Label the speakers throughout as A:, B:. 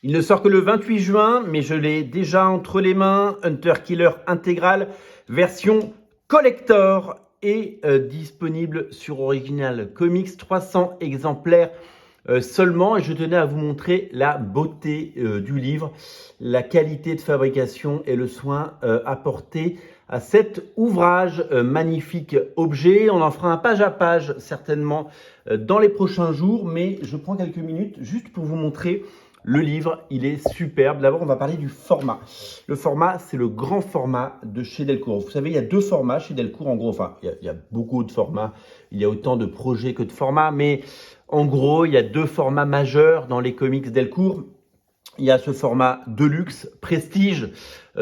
A: Il ne sort que le 28 juin, mais je l'ai déjà entre les mains. Hunter Killer Intégral, version collector et disponible sur Original Comics. 300 exemplaires seulement. Et je tenais à vous montrer la beauté du livre, la qualité de fabrication et le soin apporté à cet ouvrage, magnifique objet. On en fera un page à page certainement dans les prochains jours, mais je prends quelques minutes juste pour vous montrer le livre. Il est superbe. D'abord, on va parler du format. Le format, c'est le grand format de chez Delcourt. Vous savez, il y a deux formats chez Delcourt, en gros. Enfin, il y a beaucoup de formats. Il y a autant de projets que de formats, mais en gros, il y a deux formats majeurs dans les comics Delcourt. Il y a ce format Deluxe, Prestige,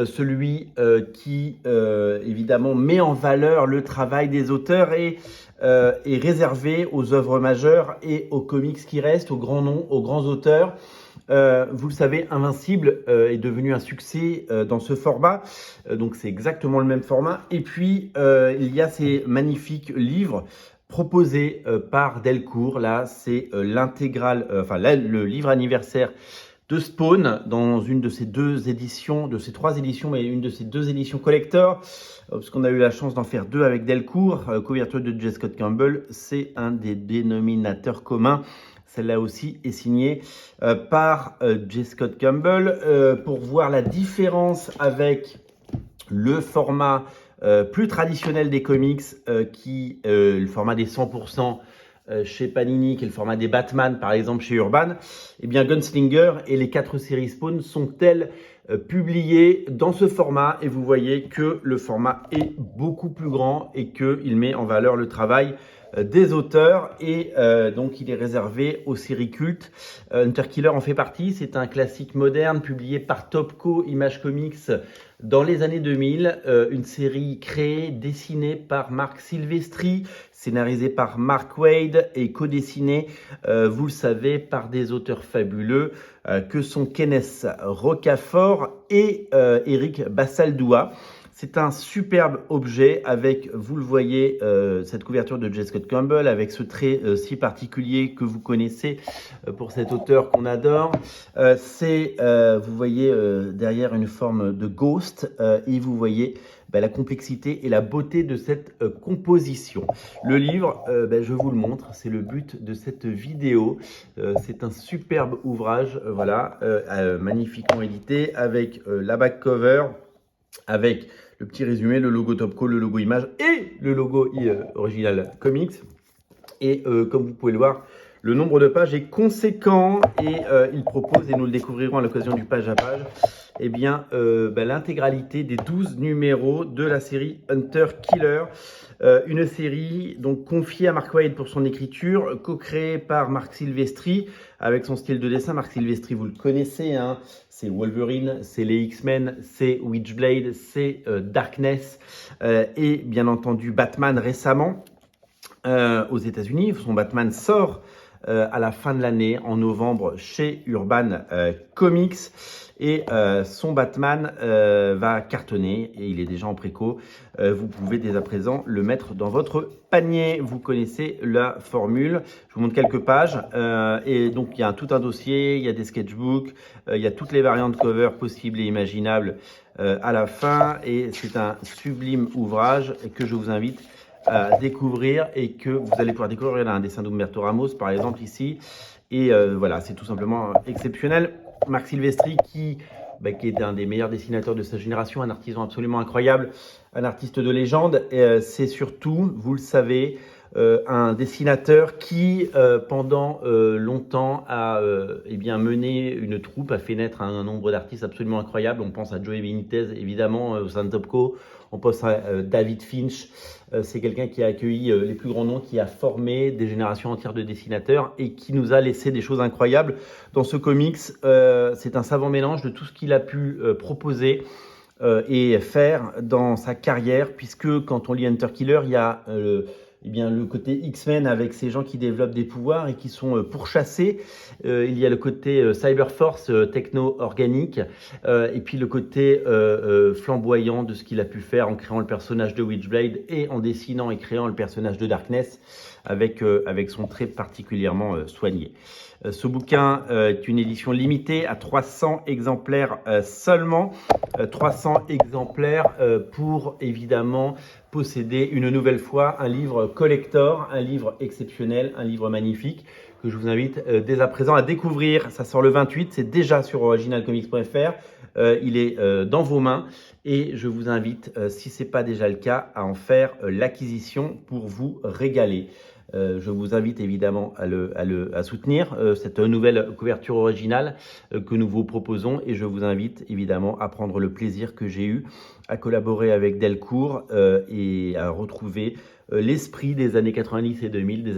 A: celui qui évidemment met en valeur le travail des auteurs et est réservé aux œuvres majeures et aux comics qui restent, aux grands noms, aux grands auteurs. Vous le savez, Invincible est devenu un succès dans ce format, donc c'est exactement le même format. Et puis, il y a ces magnifiques livres proposés par Delcourt. Là, c'est l'intégrale, enfin là, le livre anniversaire de Spawn dans une de ces deux éditions, de ces trois éditions, mais une de ces deux éditions collector, parce qu'on a eu la chance d'en faire deux avec Delcourt. Couverture de J. Scott Campbell, c'est un des dénominateurs communs. Celle-là aussi est signée par J. Scott Campbell. Pour voir la différence avec le format plus traditionnel des comics, le format des 100% chez Panini, qui est le format des Batman, par exemple chez Urban, eh bien Gunslinger et les 4 séries Spawn sont-elles publiées dans ce format, et vous voyez que le format est beaucoup plus grand et qu'il met en valeur le travail des auteurs, et donc il est réservé aux séries cultes. Hunter Killer en fait partie. C'est un classique moderne publié par Topco Image Comics dans les années 2000, une série créée, dessinée par Marc Silvestri, scénarisée par Mark Waid et co-dessinée, vous le savez, par des auteurs fabuleux que sont Kenneth Rocafort et Eric Bassaldoua. C'est un superbe objet avec, vous le voyez, cette couverture de J. Scott Campbell avec ce trait si particulier que vous connaissez pour cet auteur qu'on adore. Vous voyez derrière une forme de ghost et vous voyez la complexité et la beauté de cette composition. Le livre, je vous le montre, c'est le but de cette vidéo. C'est un superbe ouvrage, voilà, magnifiquement édité avec la back cover, avec le petit résumé, le logo Topco, le logo Image et le logo Original Comics. Et comme vous pouvez le voir, le nombre de pages est conséquent et il propose, et nous le découvrirons à l'occasion du page à page, eh bien, l'intégralité des 12 numéros de la série Hunter Killer. Une série donc confiée à Mark Waid pour son écriture, co-créée par Marc Silvestri avec son style de dessin. Marc Silvestri, vous le connaissez, hein, c'est Wolverine, c'est les X-Men, c'est Witchblade, c'est Darkness et bien entendu Batman récemment aux États-Unis. Son Batman sort à la fin de l'année, en novembre, chez Urban Comics. Et son Batman va cartonner et il est déjà en préco. Vous pouvez dès à présent le mettre dans votre panier. Vous connaissez la formule. Je vous montre quelques pages. Et donc, il y a tout un dossier, il y a des sketchbooks, il y a toutes les variantes cover possibles et imaginables à la fin. Et c'est un sublime ouvrage que je vous invite à découvrir et que vous allez pouvoir découvrir. Il y a un dessin d'Umberto Ramos, par exemple, ici. Et voilà, c'est tout simplement exceptionnel. Marc Silvestri, qui est un des meilleurs dessinateurs de sa génération, un artisan absolument incroyable, un artiste de légende. C'est surtout, vous le savez, un dessinateur qui, pendant longtemps, a mené une troupe, a fait naître un nombre d'artistes absolument incroyables. On pense à Joey Benitez, évidemment, au sein de Topco. On pense à David Finch. C'est quelqu'un qui a accueilli les plus grands noms, qui a formé des générations entières de dessinateurs et qui nous a laissé des choses incroyables dans ce comics. C'est un savant mélange de tout ce qu'il a pu proposer et faire dans sa carrière, puisque quand on lit Hunter Killer, il y a le côté X-Men avec ces gens qui développent des pouvoirs et qui sont pourchassés. Il y a le côté Cyberforce, techno-organique, et puis le côté flamboyant de ce qu'il a pu faire en créant le personnage de Witchblade et en dessinant et créant le personnage de Darkness avec son trait particulièrement soigné. Ce bouquin est une édition limitée à 300 exemplaires seulement. 300 exemplaires pour évidemment posséder une nouvelle fois un livre collector, un livre exceptionnel, un livre magnifique que je vous invite dès à présent à découvrir. Ça sort le 28, c'est déjà sur originalcomics.fr. Il est dans vos mains et je vous invite, si ce n'est pas déjà le cas, à en faire l'acquisition pour vous régaler. Je vous invite évidemment à soutenir cette nouvelle couverture originale que nous vous proposons et je vous invite évidemment à prendre le plaisir que j'ai eu à collaborer avec Delcourt et à retrouver l'esprit des années 90 et 2000, des